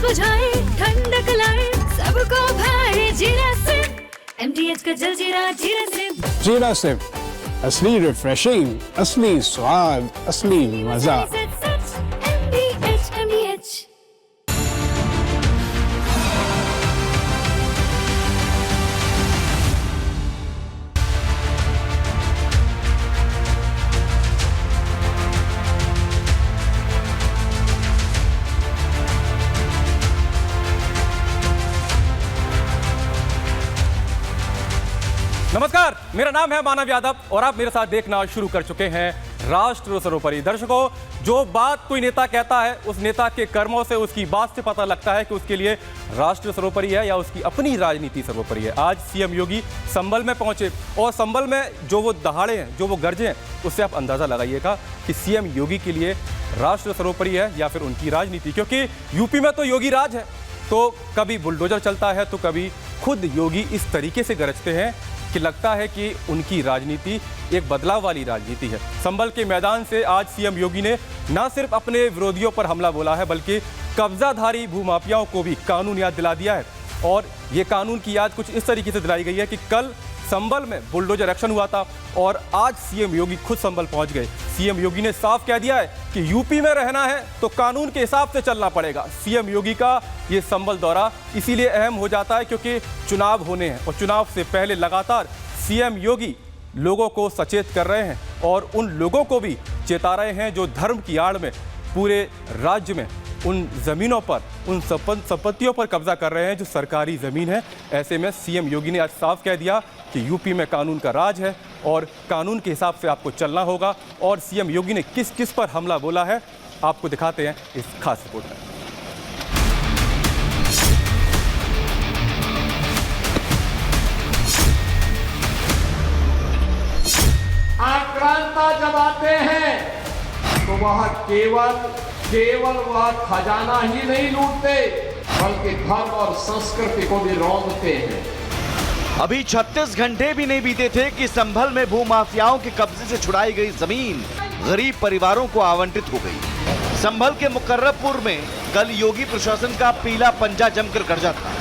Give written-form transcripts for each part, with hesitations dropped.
बुझाए, ठंडक लाए, सबको भाए जीरा सिप। MTH का जलजीरा जीरा सिप। जीरा सिप, असली रिफ्रेशिंग, असली स्वाद, असली मजा। MTH। नमस्कार, मेरा नाम है मानव यादव और आप मेरे साथ देखना शुरू कर चुके हैं राष्ट्र सर्वोपरि। दर्शकों, जो बात कोई नेता कहता है उस नेता के कर्मों से, उसकी बात से पता लगता है कि उसके लिए राष्ट्र सर्वोपरि है या उसकी अपनी राजनीति सर्वोपरि है। आज सीएम योगी संभल में पहुंचे और संभल में जो वो दहाड़े हैं, जो वो गरजे हैं, उससे आप अंदाजा लगाइएगा कि सीएम योगी के लिए राष्ट्र सर्वोपरि है या फिर उनकी राजनीति। क्योंकि यूपी में तो योगी राज है, तो कभी बुलडोजर चलता है तो कभी खुद योगी इस तरीके से गरजते हैं कि लगता है कि उनकी राजनीति एक बदलाव वाली राजनीति है। संभल के मैदान से आज सीएम योगी ने न सिर्फ अपने विरोधियों पर हमला बोला है, बल्कि कब्जाधारी भूमाफियाओं को भी कानून याद दिला दिया है। और ये कानून की याद कुछ इस तरीके से दिलाई गई है कि कल संभल में बुलडोजर एक्शन हुआ था और आज सीएम योगी खुद संभल पहुंच गए। सीएम योगी ने साफ कह दिया है कि यूपी में रहना है तो कानून के हिसाब से चलना पड़ेगा। सीएम योगी का ये संभल दौरा इसीलिए अहम हो जाता है क्योंकि चुनाव होने हैं और चुनाव से पहले लगातार सीएम योगी लोगों को सचेत कर रहे हैं और उन लोगों को भी चेता रहे हैं जो धर्म की आड़ में पूरे राज्य में उन ज़मीनों पर, उन संपत्तियों पर कब्जा कर रहे हैं जो सरकारी ज़मीन है। ऐसे में सीएम योगी ने आज साफ कह दिया कि यूपी में कानून का राज है और कानून के हिसाब से आपको चलना होगा। और सीएम योगी ने किस किस पर हमला बोला है आपको दिखाते हैं इस खास रिपोर्ट में। आक्रांता जब आते हैं तो वह केवल वह खजाना ही नहीं लूटते बल्कि धर्म और संस्कृति को भी रौंदते हैं। अभी 36 घंटे भी नहीं बीते थे कि संभल में भूमाफियाओं के कब्जे से छुड़ाई गई जमीन गरीब परिवारों को आवंटित हो गई। संभल के मुकर्रबपुर में कल योगी प्रशासन का पीला पंजा जमकर गरजा था।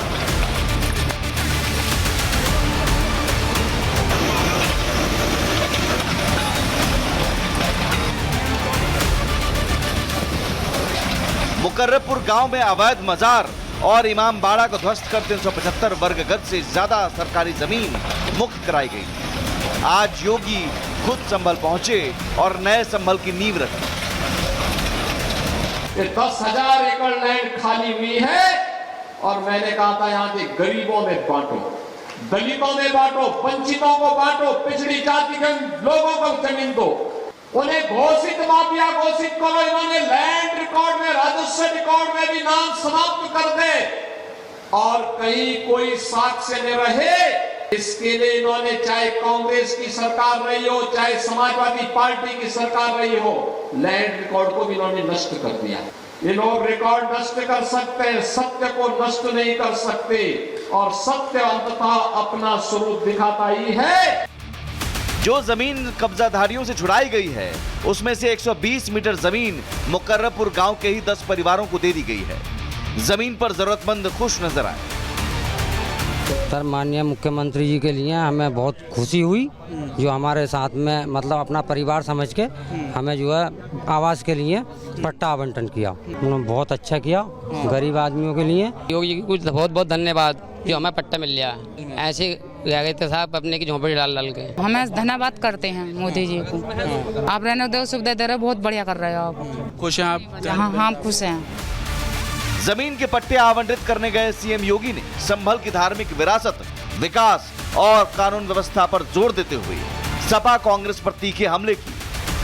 मुकर्रबपुर गांव में अवैध मजार और इमाम बाड़ा को ध्वस्त कर 375 वर्ग गज से ज्यादा सरकारी जमीन मुक्त कराई गई। आज योगी खुद संभल पहुंचे और नए संभल की नींव रखी। 10,000 एकड़ लैंड खाली हुई है और मैंने कहा था यहाँ के गरीबों में बांटो, दलितों में बांटो, वंचितों को बांटो, पिछड़ी जाति के लोगों को जमीन दो। उन्हें घोषित माफिया घोषित करो। इन्होंने लैंड रिकॉर्ड में, राजस्व रिकॉर्ड में भी नाम समाप्त कर दे और कहीं कोई साक्ष्य न रहे। इसके लिए इन्होंने चाहे कांग्रेस की सरकार रही हो, चाहे समाजवादी पार्टी की सरकार रही हो, लैंड रिकॉर्ड को भी इन्होंने नष्ट कर दिया। ये लोग रिकॉर्ड नष्ट कर सकते हैं, सत्य को नष्ट नहीं कर सकते और सत्य अंततः अपना स्वरूप दिखाता ही है। जो जमीन कब्जाधारियों से छुड़ाई गई है उसमें से 120 मीटर जमीन मुकर्रबपुर गांव के ही 10 परिवारों को दे दी गई है। जमीन पर जरूरतमंद खुश नजर आए। सर, माननीय मुख्यमंत्री जी के लिए हमें बहुत खुशी हुई जो हमारे साथ में मतलब अपना परिवार समझ के हमें जो है आवास के लिए पट्टा आवंटन किया। उन्होंने बहुत अच्छा किया गरीब आदमियों के लिए। योगी जी को बहुत बहुत धन्यवाद जो हमें पट्टा मिल गया। ऐसे गए थे साहब अपने की झोंपड़ी डाल के। हमें धन्यवाद करते हैं मोदी जी को। आप रहने दो, सुविधा दे रहे, बहुत बढ़िया कर रहे हो आप। खुश हैं आप? हाँ, हम खुश हैं। जमीन के पट्टे आवंटित करने गए सीएम योगी ने संभल की धार्मिक विरासत, विकास और कानून व्यवस्था पर जोर देते हुए सपा कांग्रेस पर तीखे हमले की।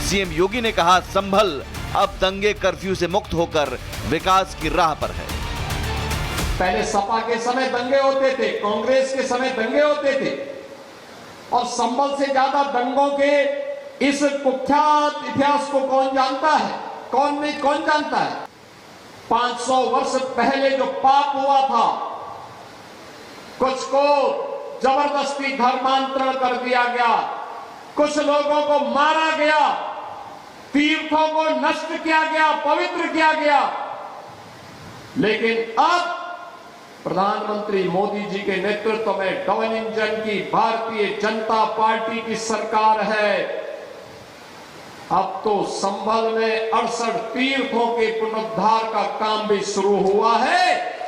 सीएम योगी ने कहा संभल अब दंगे कर्फ्यू से मुक्त होकर विकास की राह पर है। पहले सपा के समय दंगे होते थे, कांग्रेस के समय दंगे होते थे और संभल से ज्यादा दंगों के इस कुख्यात इतिहास को कौन जानता है? कौन नहीं, कौन जानता है? 500 वर्ष पहले जो पाप हुआ था, कुछ को जबरदस्ती धर्मांतरण कर दिया गया, कुछ लोगों को मारा गया, तीर्थों को नष्ट किया गया, पवित्र किया गया। लेकिन अब प्रधानमंत्री मोदी जी के नेतृत्व में डबल इंजन की भारतीय जनता पार्टी की सरकार है। अब तो संभल में 68 तीर्थों के पुनरुद्धार का काम भी शुरू हुआ है।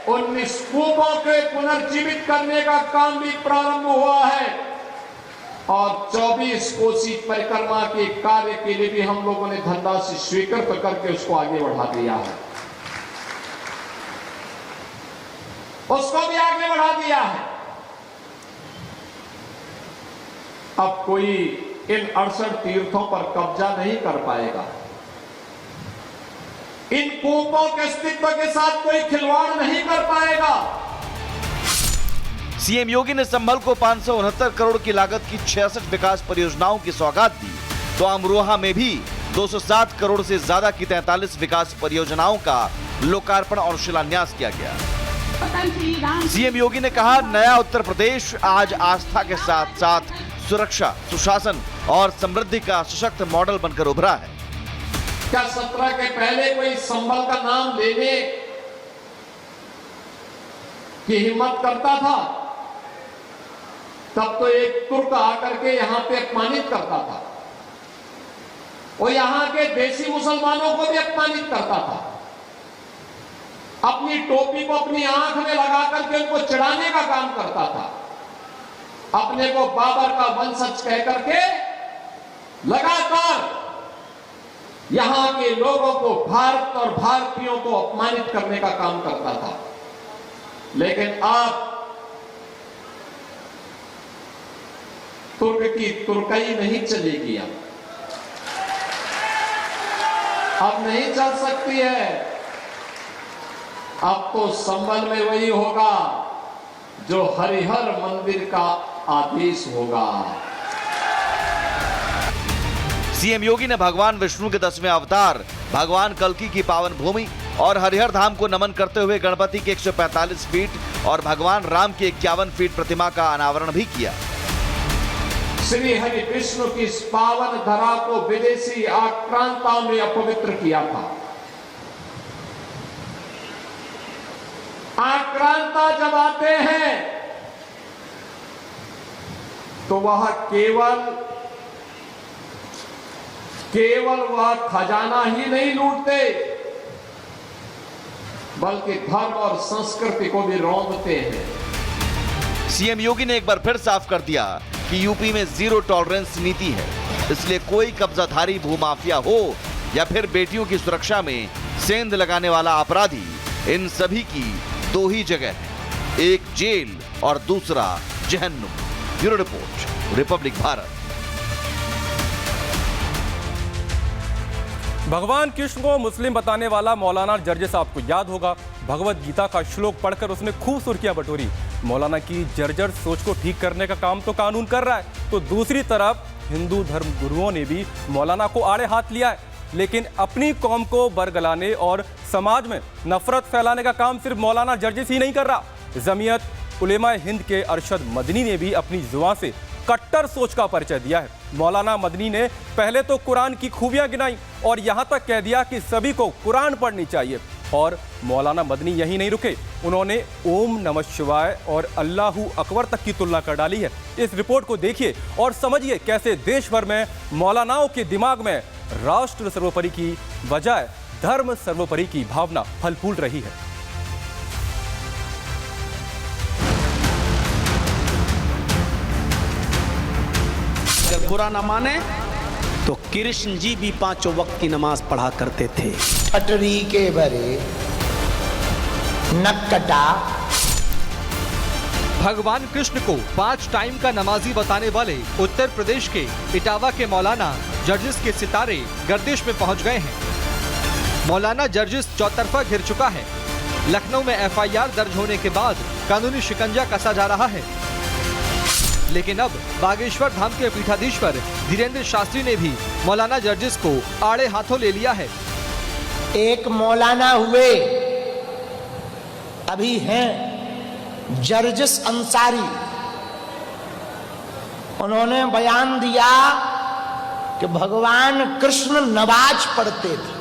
19 कूपों के पुनर्जीवित करने का काम भी प्रारंभ हुआ है और 24 कोसी परिक्रमा के कार्य के लिए भी हम लोगों ने धनराशि स्वीकृत करके उसको आगे बढ़ा दिया है, उसको भी आगे बढ़ा दिया है। अब कोई इन 68 तीर्थों पर कब्जा नहीं कर पाएगा। इन कूपों के अस्तित्व के साथ कोई खिलवाड़ नहीं कर पाएगा। सीएम योगी ने संभल को 569 करोड़ की लागत की 66 विकास परियोजनाओं की सौगात दी, तो अमरोहा में भी 207 करोड़ से ज्यादा की 43 विकास परियोजनाओं का लोकार्पण और शिलान्यास किया गया। सीएम योगी ने कहा, नया उत्तर प्रदेश आज आस्था के साथ साथ सुरक्षा, सुशासन और समृद्धि का सशक्त मॉडल बनकर उभरा है। क्या 17 के पहले कोई संभल का नाम लेने की हिम्मत करता था? तब तो एक तुर्क आकर के यहां पे अपमानित करता था, वो यहां के देसी मुसलमानों को भी अपमानित करता था, अपनी टोपी को अपनी आंख में लगा करके उनको चिढ़ाने का काम करता था, अपने को बाबर का वंशज कह करके लगातार यहां के लोगों को, भारत और भारतीयों को अपमानित करने का काम करता था। लेकिन अब तुर्क की तुर्कई नहीं चलेगी, अब नहीं चल सकती है। अब तो संबल में वही होगा जो हरिहर मंदिर का आदेश होगा। सीएम योगी ने भगवान विष्णु के 10वें अवतार भगवान कल्की की पावन भूमि और हरिहर धाम को नमन करते हुए गणपति की 145 फीट और भगवान राम की 51 फीट प्रतिमा का अनावरण भी किया। श्री हरि विष्णु की इस पावन धरा को विदेशी आक्रांताओं ने अपवित्र किया था। आक्रांता जब आते हैं तो वह केवल वह खजाना ही नहीं लूटते, बल्कि धर्म और संस्कृति को भी रौंदते हैं। सीएम योगी ने एक बार फिर साफ कर दिया कि यूपी में जीरो टॉलरेंस नीति है, इसलिए कोई कब्जाधारी भूमाफिया हो या फिर बेटियों की सुरक्षा में सेंध लगाने वाला अपराधी, इन सभी की दो ही जगह है, एक जेल और दूसरा जहन्नुम। Bureau report, Republic Bharat. भगवान कृष्ण को मुस्लिम बताने वाला मौलाना जर्जिस आपको याद होगा, भगवत गीता का श्लोक पढ़कर उसने खूब सुर्खियां बटोरी। मौलाना की जर्जर सोच को ठीक करने का काम तो कानून कर रहा है, तो दूसरी तरफ हिंदू धर्म गुरुओं ने भी मौलाना को आड़े हाथ लिया है। लेकिन अपनी कौम को बरगलाने और समाज में नफरत फैलाने का काम सिर्फ मौलाना जर्जिस ही नहीं कर रहा। जमीयत उलेमा हिंद के अरशद मदनी ने भी अपनी जुबान से कट्टर सोच का परिचय दिया है। मौलाना मदनी ने पहले तो कुरान की खूबियां गिनाई और यहां तक कह दिया कि सभी को कुरान पढ़नी चाहिए। और मौलाना मदनी यही नहीं रुके, उन्होंने ओम नमः शिवाय और अल्लाहू अकबर तक की तुलना कर डाली है। इस रिपोर्ट को देखिए और समझिए कैसे देश भर में मौलानाओं के दिमाग में राष्ट्र सर्वोपरि की बजाय धर्म सर्वोपरि की भावना फल फूल रही है। अगर बुरा न माने तो कृष्ण जी भी 5 वक्त की नमाज पढ़ा करते थे। पटरी के बरे नक्कटा। भगवान कृष्ण को 5 टाइम का नमाजी बताने वाले उत्तर प्रदेश के इटावा के मौलाना जर्जिस के सितारे गर्दिश में पहुंच गए हैं। मौलाना जर्जिस चौतरफा घिर चुका है। लखनऊ में FIR दर्ज होने के बाद कानूनी शिकंजा कसा जा रहा है। लेकिन अब बागेश्वर धाम के पीठाधीश्वर धीरेन्द्र शास्त्री ने भी मौलाना जर्जिस को आड़े हाथों ले लिया है। एक मौलाना हुए, अभी हैं जर्जिस अंसारी, उन्होंने बयान दिया कि भगवान कृष्ण नमाज पढ़ते थे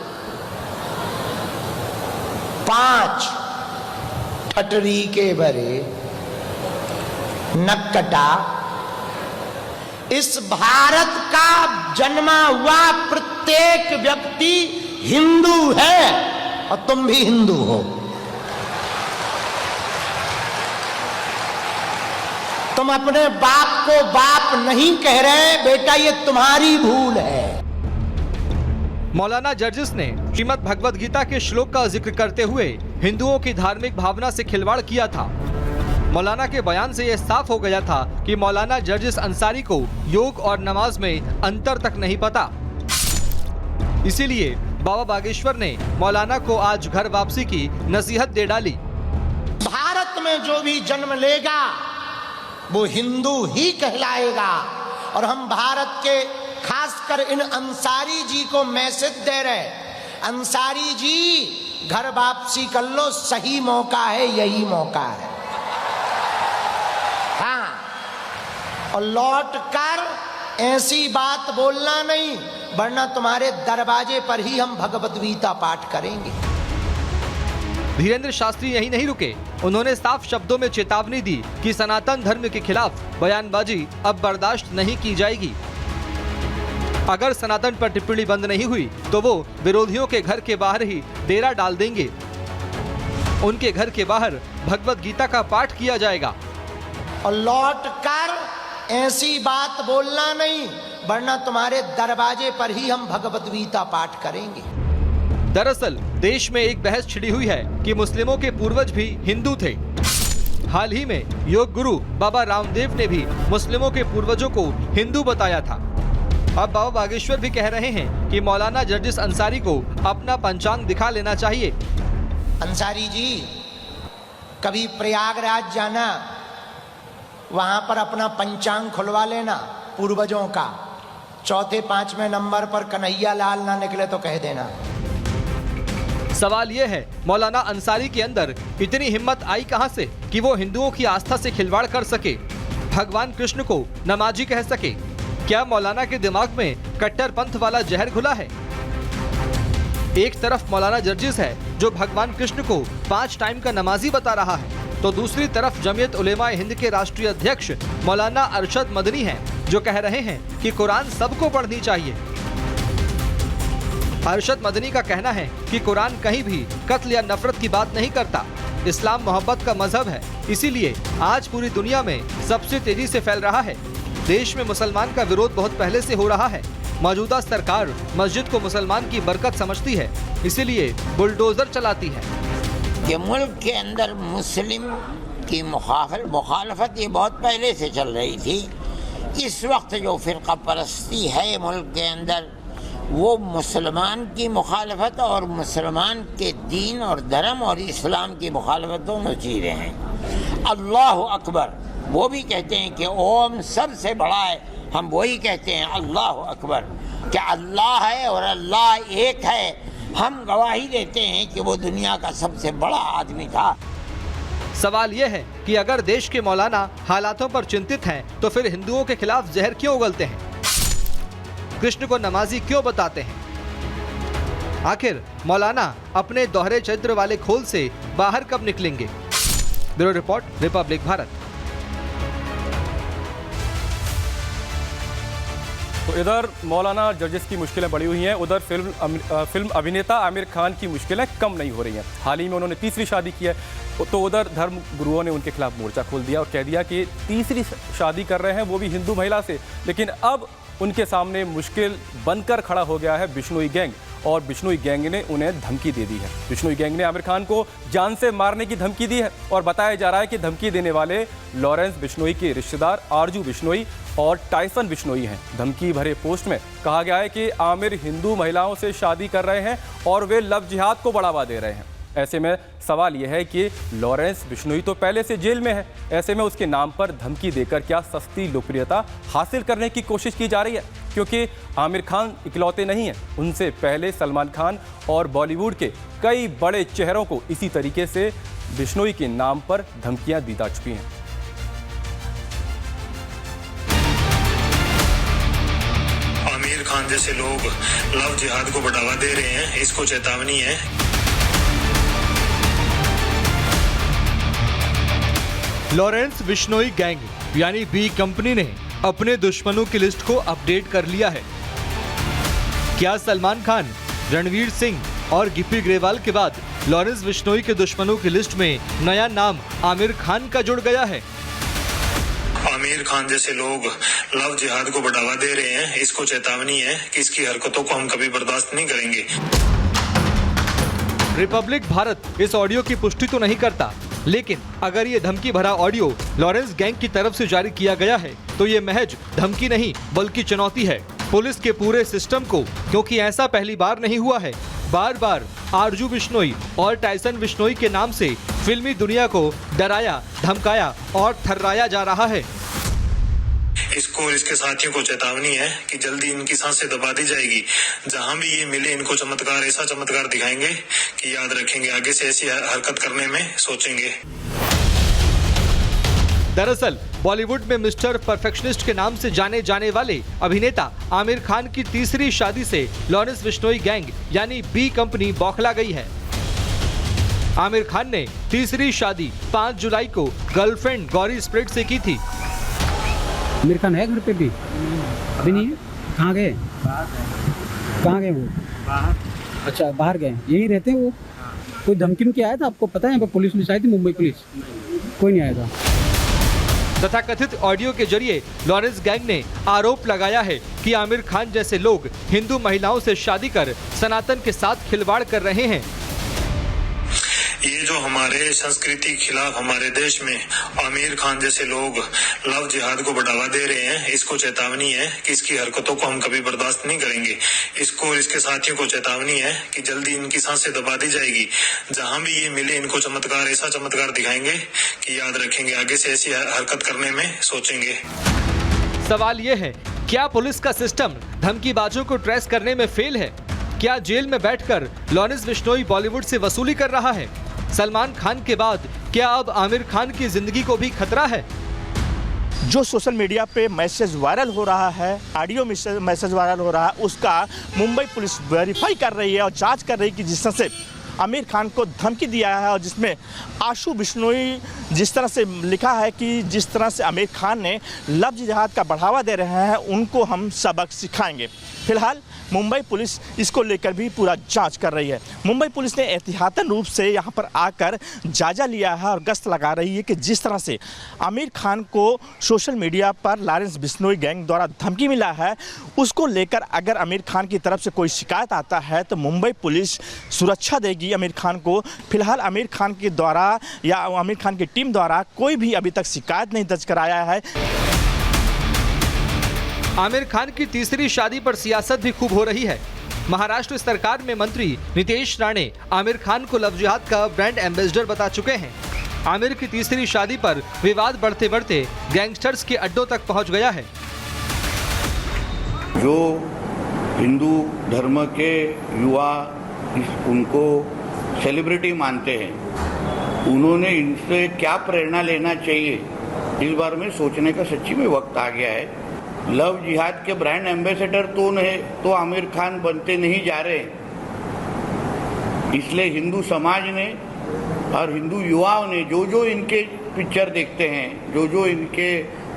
5 ठटरी के बरे नक कटा। इस भारत का जन्मा हुआ प्रत्येक व्यक्ति हिंदू है और तुम भी हिंदू हो। तुम अपने बाप को बाप नहीं कह रहे बेटा, ये तुम्हारी भूल है। मौलाना जर्जिस ने श्रीमद् भगवद गीता के श्लोक का जिक्र करते हुए हिंदुओं की धार्मिक भावना से खिलवाड़ किया था। मौलाना के बयान से यह साफ हो गया था कि मौलाना जर्जिस अंसारी को योग और नमाज में अंतर तक नहीं पता। इसीलिए बाबा बागेश्वर ने मौलाना को आज घर वापसी की नसीहत दे डाली। भारत में जो भी जन्म लेगा वो हिंदू ही कहलाएगा। और हम भारत के खासकर इन अंसारी जी को मैसेज दे रहे, अंसारी जी घर वापसी कर लो, सही मौका है, यही मौका है। हाँ, और लौट कर ऐसी बात बोलना नहीं, वरना तुम्हारे दरवाजे पर ही हम भगवद गीता पाठ करेंगे। धीरेन्द्र शास्त्री यही नहीं रुके, उन्होंने साफ शब्दों में चेतावनी दी कि सनातन धर्म के खिलाफ बयानबाजी अब बर्दाश्त नहीं की जाएगी। अगर सनातन पर टिप्पणी बंद नहीं हुई तो वो विरोधियों के घर के बाहर ही डेरा डाल देंगे। उनके घर के बाहर भगवद गीता का पाठ किया जाएगा। और लौट कर ऐसी बात बोलना नहीं, वरना तुम्हारे दरवाजे पर ही हम भगवद गीता पाठ करेंगे। दरअसल देश में एक बहस छिड़ी हुई है कि मुस्लिमों के पूर्वज भी हिंदू थे। हाल ही में योग गुरु बाबा रामदेव ने भी मुस्लिमों के पूर्वजों को हिंदू बताया था। अब बाबा बागेश्वर भी कह रहे हैं कि मौलाना जर्जिस अंसारी को अपना पंचांग दिखा लेना चाहिए। अंसारी जी, कभी प्रयागराज जाना, वहां पर अपना पंचांग खुलवा लेना पूर्वजों का। चौथे पांचवें नंबर पर कन्हैया लाल ना निकले तो कह देना। सवाल यह है, मौलाना अंसारी के अंदर इतनी हिम्मत आई कहां से कि वो हिंदुओं की आस्था से खिलवाड़ कर सके, भगवान कृष्ण को नमाजी कह सके? क्या मौलाना के दिमाग में कट्टरपंथ वाला जहर घुला है? एक तरफ मौलाना जर्जिस है जो भगवान कृष्ण को 5 टाइम का नमाजी बता रहा है, तो दूसरी तरफ जमीयत उलेमाए हिंद के राष्ट्रीय अध्यक्ष मौलाना अरशद मदनी हैं जो कह रहे हैं कि कुरान सबको पढ़नी चाहिए। अरशद मदनी का कहना है कि कुरान कहीं भी कत्ल या नफरत की बात नहीं करता। इस्लाम मोहब्बत का मजहब है, इसीलिए आज पूरी दुनिया में सबसे तेजी से फैल रहा है। देश में मुसलमान का विरोध बहुत पहले से हो रहा है। मौजूदा सरकार मस्जिद को मुसलमान की बरकत समझती है, इसीलिए बुलडोजर चलाती है। कि मुल्क के अंदर मुस्लिम की मुखालफत ये बहुत पहले से चल रही थी। इस वक्त जो फिरका परस्ती है मुल्क के अंदर, वो मुसलमान की मुखालफत और मुसलमान के दीन और धर्म और इस्लाम की मुखालफत दोनों चीज़ें हैं। अल्लाह अकबर वो भी कहते हैं कि ओम सबसे बड़ा है, हम वही कहते हैं अल्लाह अकबर। क्या अल्लाह है और अल्लाह एक है, हम गवाही देते हैं कि वो दुनिया का सबसे बड़ा आदमी था। सवाल यह है कि अगर देश के मौलाना हालातों पर चिंतित हैं, तो फिर हिंदुओं के खिलाफ जहर क्यों उगलते हैं? कृष्ण को नमाजी क्यों बताते हैं? आखिर मौलाना अपने दोहरे चरित्र वाले खोल से बाहर कब निकलेंगे? Bureau report, Republic Bharat. तो इधर मौलाना जर्जिस की मुश्किलें बढ़ी हुई हैं, उधर फिल्म अभिनेता आमिर खान की मुश्किलें कम नहीं हो रही हैं। हाल ही में उन्होंने तीसरी शादी की है, तो उधर धर्म गुरुओं ने उनके खिलाफ मोर्चा खोल दिया और कह दिया कि तीसरी शादी कर रहे हैं, वो भी हिंदू महिला से। लेकिन अब उनके सामने मुश्किल बनकर खड़ा हो गया है बिश्नोई गैंग, और बिश्नोई गैंग ने उन्हें धमकी दे दी है। बिश्नोई गैंग ने आमिर खान को जान से मारने की धमकी दी है और बताया जा रहा है कि धमकी देने वाले लॉरेंस बिश्नोई के रिश्तेदार आरजू बिश्नोई और टाइसन बिश्नोई हैं। धमकी भरे पोस्ट में कहा गया है कि आमिर हिंदू महिलाओं से शादी कर रहे हैं और वे लव जिहाद को बढ़ावा दे रहे हैं। ऐसे में सवाल यह है कि लॉरेंस बिश्नोई तो पहले से जेल में है, ऐसे में उसके नाम पर धमकी देकर क्या सस्ती लोकप्रियता हासिल करने की कोशिश की जा रही है? क्योंकि आमिर खान इकलौते नहीं हैं, उनसे पहले सलमान खान और बॉलीवुड के कई बड़े चेहरों को इसी तरीके से बिश्नोई के नाम पर धमकियां दी जा चुकी हैं। आमिर खान जैसे लोग लव जिहाद को बढ़ावा दे रहे हैं, इसको चेतावनी है। लॉरेंस बिश्नोई गैंग यानी बी कंपनी ने अपने दुश्मनों की लिस्ट को अपडेट कर लिया है। क्या सलमान खान, रणवीर सिंह और गिप्पी ग्रेवाल के बाद लॉरेंस बिश्नोई के दुश्मनों की लिस्ट में नया नाम आमिर खान का जुड़ गया है? आमिर खान जैसे लोग लव जिहाद को बढ़ावा दे रहे हैं, इसको चेतावनी है कि इसकी हरकतों को हम कभी बर्दाश्त नहीं करेंगे। रिपब्लिक भारत इस ऑडियो की पुष्टि तो नहीं करता, लेकिन अगर ये धमकी भरा ऑडियो लॉरेंस गैंग की तरफ से जारी किया गया है तो ये महज धमकी नहीं बल्कि चुनौती है पुलिस के पूरे सिस्टम को, क्योंकि ऐसा पहली बार नहीं हुआ है। बार बार आरजू बिश्नोई और टाइसन बिश्नोई के नाम से फिल्मी दुनिया को डराया, धमकाया और थर्राया जा रहा है। इसको और इसके साथियों को चेतावनी है कि जल्दी इनकी सांसें दबा दी जाएगी। जहां भी ये मिले इनको चमत्कार, ऐसा चमत्कार दिखाएंगे कि याद रखेंगे, आगे से ऐसी हरकत करने में सोचेंगे। दरअसल बॉलीवुड में मिस्टर परफेक्शनिस्ट के नाम से जाने जाने वाले अभिनेता आमिर खान की तीसरी शादी से लॉरेंस बिश्नोई गैंग यानी बी कंपनी बौखला गई है। आमिर खान ने तीसरी शादी 5 जुलाई को गर्लफ्रेंड गौरी स्प्रिट से की थी। आमिर खान है घर पे भी? अभी नहीं है। कहाँ गए? कहाँ गए वो? अच्छा, बाहर गए। यही रहते हैं वो? कोई धमकी में आया था आपको पता है? पुलिस पुलिस आई थी, मुंबई पुलिस? कोई नहीं आया था। तथा कथित ऑडियो के जरिए लॉरेंस गैंग ने आरोप लगाया है कि आमिर खान जैसे लोग हिंदू महिलाओं से शादी कर सनातन के साथ खिलवाड़ कर रहे हैं। ये जो हमारे संस्कृति के खिलाफ हमारे देश में आमिर खान जैसे लोग लव जिहाद को बढ़ावा दे रहे हैं, इसको चेतावनी है कि इसकी हरकतों को हम कभी बर्दाश्त नहीं करेंगे। इसको और इसके साथियों को चेतावनी है कि जल्दी इनकी सांसें दबा दी जाएगी। जहां भी ये मिले इनको चमत्कार, ऐसा चमत्कार दिखाएंगे कि याद रखेंगे, आगे से ऐसी हरकत करने में सोचेंगे। सवाल ये है, क्या पुलिस का सिस्टम धमकीबाजों को ट्रेस करने में फेल है? क्या जेल में बैठकर लॉरेंस बिश्नोई बॉलीवुड से वसूली कर रहा है? सलमान खान के बाद क्या अब आमिर खान की जिंदगी को भी खतरा है? जो सोशल मीडिया पे मैसेज वायरल हो रहा है, ऑडियो मैसेज वायरल हो रहा है, उसका मुंबई पुलिस वेरीफाई कर रही है और जांच कर रही है कि जिस तरह से आमिर खान को धमकी दिया है और जिसमें आशु बिश्नोई जिस तरह से लिखा है कि जिस तरह से आमिर खान ने लव जिहाद का बढ़ावा दे रहे हैं, उनको हम सबक सिखाएंगे। फिलहाल मुंबई पुलिस इसको लेकर भी पूरा जांच कर रही है। मुंबई पुलिस ने एहतियातन रूप से यहां पर आकर जायजा लिया है और गश्त लगा रही है कि जिस तरह से आमिर खान को सोशल मीडिया पर लॉरेंस बिश्नोई गैंग द्वारा धमकी मिला है, उसको लेकर अगर आमिर खान की तरफ से कोई शिकायत आता है तो मुंबई पुलिस सुरक्षा देगी आमिर खान को। फिलहाल आमिर खान के द्वारा या आमिर खान की टीम द्वारा कोई भी अभी तक शिकायत नहीं दर्ज कराया है। आमिर खान की तीसरी शादी पर सियासत भी खूब हो रही है। महाराष्ट्र सरकार में मंत्री नितेश राणे आमिर खान को लव जिहाद का ब्रांड एम्बेसडर बता चुके हैं। आमिर की तीसरी शादी पर विवाद बढ़ते बढ़ते गैंगस्टर्स के अड्डों तक पहुंच गया है। जो हिंदू धर्म के युवा उनको सेलिब्रिटी मानते हैं, उन्होंने इनसे क्या प्रेरणा लेना चाहिए, इस बारे में सोचने का सच्ची में वक्त आ गया है। लव जिहाद के ब्रांड एम्बेसडर तो आमिर खान बनते नहीं जा रहे, इसलिए हिंदू समाज ने और हिंदू युवाओं ने जो इनके पिक्चर देखते हैं, जो इनके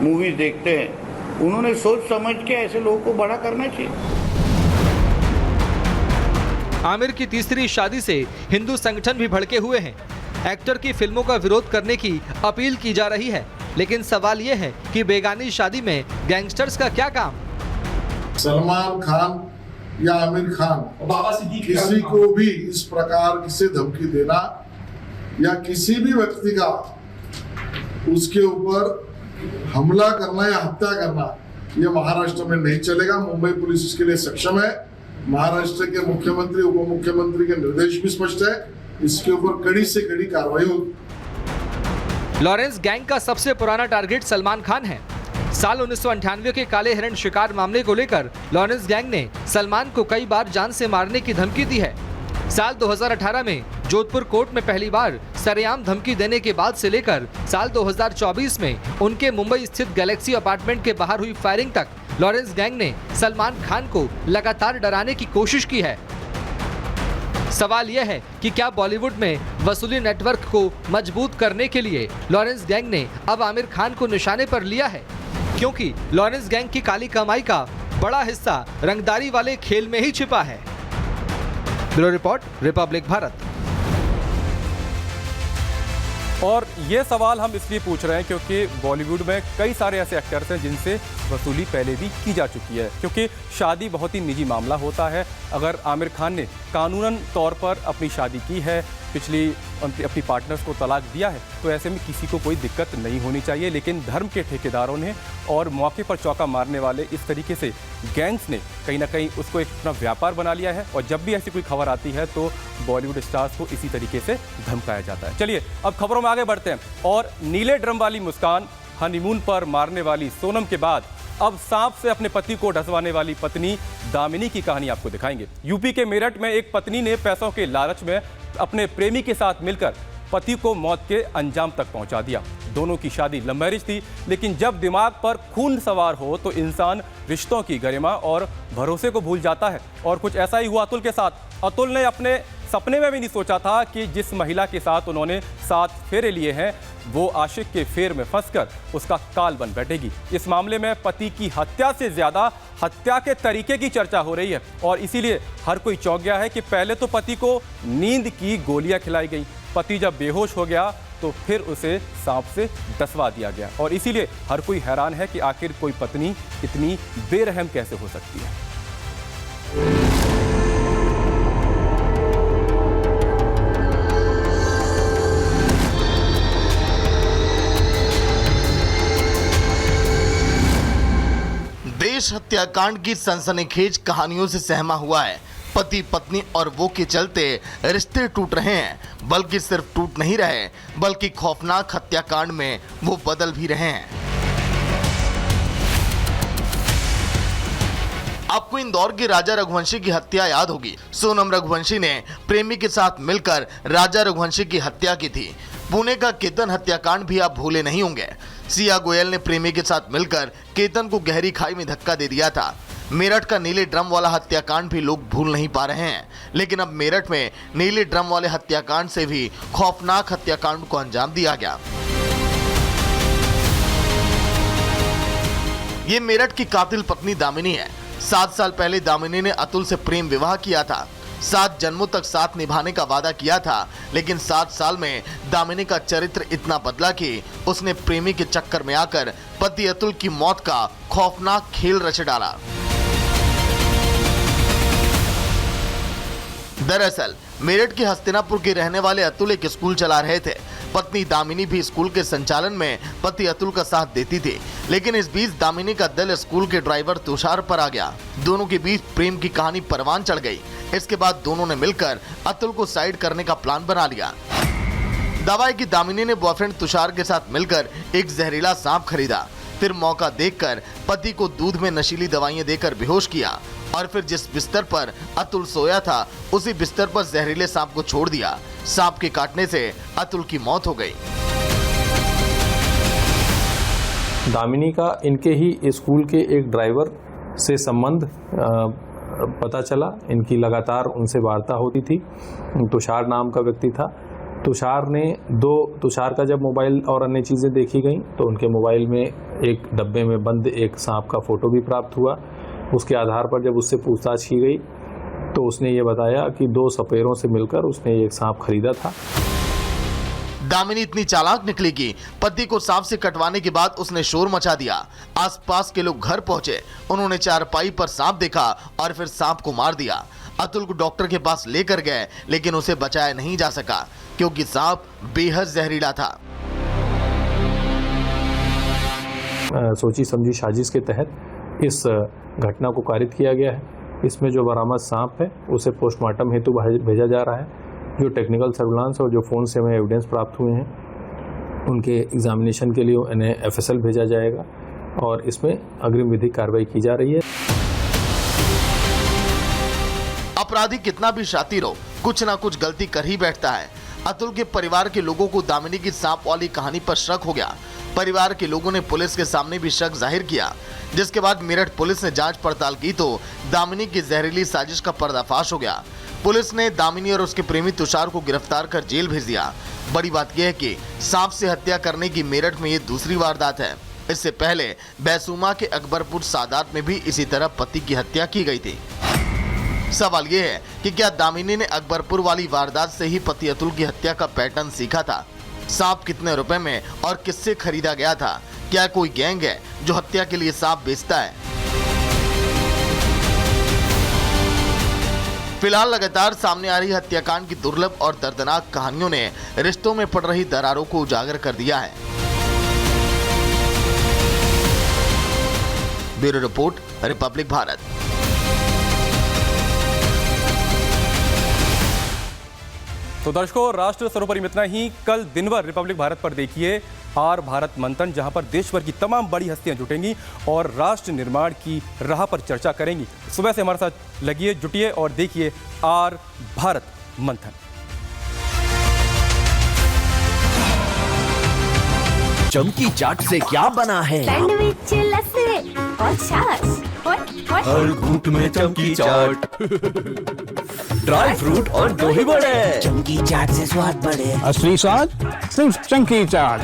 मूवीज देखते हैं, उन्होंने सोच समझ के ऐसे लोगों को बड़ा करना चाहिए। आमिर की तीसरी शादी से हिंदू संगठन भी भड़के हुए हैं। एक्टर की फिल्मों का विरोध करने की अपील की जा रही है, लेकिन सवाल यह है कि बेगानी शादी में गैंगस्टर्स का क्या काम? सलमान खान या आमिर खान किसी को भी इस प्रकार से धमकी देना या किसी भी व्यक्ति का उसके ऊपर हमला करना या हत्या करना, यह महाराष्ट्र में नहीं चलेगा। मुंबई पुलिस इसके लिए सक्षम है। महाराष्ट्र के मुख्यमंत्री, उप मुख्यमंत्री के निर्देश भी स्पष्ट है, इसके ऊपर कड़ी से कड़ी कार्रवाई होगी। लॉरेंस गैंग का सबसे पुराना टारगेट सलमान खान है। साल 1998 के काले हिरण शिकार मामले को लेकर लॉरेंस गैंग ने सलमान को कई बार जान से मारने की धमकी दी है। साल 2018 में जोधपुर कोर्ट में पहली बार सरेआम धमकी देने के बाद से लेकर साल 2024 में उनके मुंबई स्थित गैलेक्सी अपार्टमेंट के बाहर हुई फायरिंग तक लॉरेंस गैंग ने सलमान खान को लगातार डराने की कोशिश की है। सवाल यह है कि क्या बॉलीवुड में वसूली नेटवर्क को मजबूत करने के लिए लॉरेंस गैंग ने अब आमिर खान को निशाने पर लिया है, क्योंकि लॉरेंस गैंग की काली कमाई का बड़ा हिस्सा रंगदारी वाले खेल में ही छिपा है। Bureau report, Republic Bharat. और ये सवाल हम इसलिए पूछ रहे हैं क्योंकि बॉलीवुड में कई सारे ऐसे एक्टर्स हैं जिनसे वसूली पहले भी की जा चुकी है, क्योंकि शादी बहुत ही निजी मामला होता है। अगर आमिर खान ने कानूनन तौर पर अपनी शादी की है, अपनी पार्टनर्स को तलाक दिया है, तो ऐसे में किसी को कोई दिक्कत नहीं होनी चाहिए। लेकिन धर्म के ठेकेदारों ने और मौके पर चौका मारने वाले इस तरीके से गैंग्स ने कहीं ना कहीं उसको एक अपना व्यापार बना लिया है। और जब भी ऐसी कोई खबर आती है तो बॉलीवुड स्टार्स को इसी तरीके से धमकाया जाता है। चलिए अब खबरों में आगे बढ़ते हैं। और नीले ड्रम वाली मुस्कान, हनीमून पर मारने वाली सोनम के बाद अब सांप से अपने पति को ढसवाने वाली पत्नी दामिनी की कहानी आपको दिखाएंगे। यूपी के मेरठ में एक पत्नी ने पैसों के लालच में अपने प्रेमी के साथ मिलकर पति को मौत के अंजाम तक पहुंचा दिया। दोनों की शादी लव मैरिज थी, लेकिन जब दिमाग पर खून सवार हो तो इंसान रिश्तों की गरिमा और भरोसे को भूल जाता है। और कुछ ऐसा ही हुआ अतुल के साथ। अतुल ने अपने सपने में भी नहीं सोचा था कि जिस महिला के साथ उन्होंने 7 फेरे लिए हैं वो आशिक के फेर में फंसकर उसका काल बन बैठेगी। इस मामले में पति की हत्या से ज्यादा हत्या के तरीके की चर्चा हो रही है और इसीलिए हर कोई चौंक गया है कि पहले तो पति को नींद की गोलियां खिलाई गई, पति जब बेहोश हो गया तो फिर उसे सांप से डसवा दिया गया। और इसीलिए हर कोई हैरान है कि आखिर कोई पत्नी इतनी बेरहम कैसे हो सकती है। देश हत्याकांड की सनसनीखेज कहानियों से सहमा हुआ है। पति पत्नी और वो के चलते रिश्ते टूट रहे हैं, बल्कि सिर्फ टूट नहीं रहे बल्कि खौफनाक हत्याकांड में वो बदल भी रहे हैं। आपको इंदौर के राजा रघुवंशी की हत्या याद होगी। सोनम रघुवंशी ने प्रेमी के साथ मिलकर राजा रघुवंशी की हत्या की थी। पुणे का केतन हत्याकांड भी आप भूले नहीं होंगे। सिया गोयल ने प्रेमी के साथ मिलकर केतन को गहरी खाई में धक्का दे दिया था। मेरठ का नीले ड्रम वाला हत्याकांड भी लोग भूल नहीं पा रहे हैं, लेकिन अब मेरठ में नीले ड्रम वाले हत्याकांड से भी खौफनाक हत्याकांड को अंजाम दिया गया। ये मेरठ की कातिल पत्नी दामिनी है। 7 साल पहले दामिनी ने अतुल से प्रेम विवाह किया था। 7 जन्मों तक साथ निभाने का वादा किया था, लेकिन 7 साल में दामिनी का चरित्र इतना बदला कि उसने प्रेमी के चक्कर में आकर पति अतुल की मौत का खौफनाक खेल रच डाला। दरअसल मेरठ के हस्तिनापुर के रहने वाले अतुल एक स्कूल चला रहे थे। पत्नी दामिनी भी स्कूल के संचालन में पति अतुल का साथ देती थी, लेकिन इस बीच दामिनी का दिल स्कूल के ड्राइवर तुषार पर आ गया। दोनों के बीच प्रेम की कहानी परवान चढ़ गई। इसके बाद दोनों ने मिलकर अतुल को साइड करने का प्लान बना लिया। दावा है कि दामिनी ने बॉयफ्रेंड तुषार के साथ मिलकर एक जहरीला सांप खरीदा, फिर मौका देखकर पति को दूध में नशीली दवाइयां देकर बेहोश किया और फिर जिस बिस्तर पर अतुल सोया था उसी बिस्तर पर जहरीले सांप को छोड़ दिया। सांप के काटने से अतुल की मौत हो गई। दामिनी का इनके ही स्कूल के एक ड्राइवर से संबंध पता चला। इनकी लगातार उनसे वार्ता होती थी। तुषार नाम का व्यक्ति था। तुषार का जब मोबाइल और अन्य चीज़ें देखी गई तो उनके मोबाइल में एक डब्बे में बंद एक सांप का फोटो भी प्राप्त हुआ। उसके आधार पर जब उससे पूछताछ की गई तो उसने ये बताया कि 2 सपेरों से मिलकर उसने एक सांप खरीदा था। दामिनी इतनी चालाक निकली कि पति को सांप से कटवाने के बाद उसने शोर मचा दिया। आसपास के लोग घर पहुंचे, उन्होंने चारपाई पर सांप देखा और फिर सांप को मार दिया। अतुल को डॉक्टर के पास लेकर गए, लेकिन उसे बचाया नहीं जा सका क्योंकि सांप बेहद जहरीला था। सोची समझी साजिश के तहत इस घटना को कारित किया गया है। इसमें जो बरामद सांप है उसे पोस्टमार्टम हेतु भेजा जा रहा है। जो टेक्निकल सर्विलांस और जो फ़ोन से हमें एविडेंस प्राप्त हुए हैं उनके एग्जामिनेशन के लिए इन्हें FSL भेजा जाएगा और इसमें अग्रिम विधिक कार्रवाई की जा रही है। अपराधी कितना भी शातिर हो, कुछ ना कुछ गलती कर ही बैठता है। अतुल के परिवार के लोगों को दामिनी की सांप वाली कहानी पर शक हो गया। परिवार के लोगों ने पुलिस के सामने भी शक जाहिर किया, जिसके बाद मेरठ पुलिस ने जांच पड़ताल की तो दामिनी की जहरीली साजिश का पर्दाफाश हो गया। पुलिस ने दामिनी और उसके प्रेमी तुषार को गिरफ्तार कर जेल भेज दिया। बड़ी बात यह है कि सांप से हत्या करने की मेरठ में ये दूसरी वारदात है। इससे पहले बैसूमा के अकबरपुर सादात में भी इसी तरह पति की हत्या की गई थी। सवाल यह है कि क्या दामिनी ने अकबरपुर वाली वारदात से ही पति अतुल की हत्या का पैटर्न सीखा था? सांप कितने रुपए में और किससे खरीदा गया था? क्या कोई गैंग है जो हत्या के लिए सांप बेचता है? फिलहाल लगातार सामने आ रही हत्याकांड की दुर्लभ और दर्दनाक कहानियों ने रिश्तों में पड़ रही दरारों को उजागर कर दिया है। Bureau report, Republic Bharat. तो दर्शकों, राष्ट्र सरोपरी में इतना ही। कल दिन भर रिपब्लिक भारत पर देखिए आर भारत मंथन, जहां पर देश भर की तमाम बड़ी हस्तियां जुटेंगी और राष्ट्र निर्माण की राह पर चर्चा करेंगी। सुबह से हमारे साथ लगिए, जुटिए और देखिए आर भारत मंथन। चमकी चाट से क्या बना है? सैंडविच, लस्सी और छाछ और हर घूंट में चमकी चाट, ड्राई फ्रूट और दही बड़े। चमकी चाट से स्वाद बढ़े। असली स्वाद सिर्फ चंकी चाट।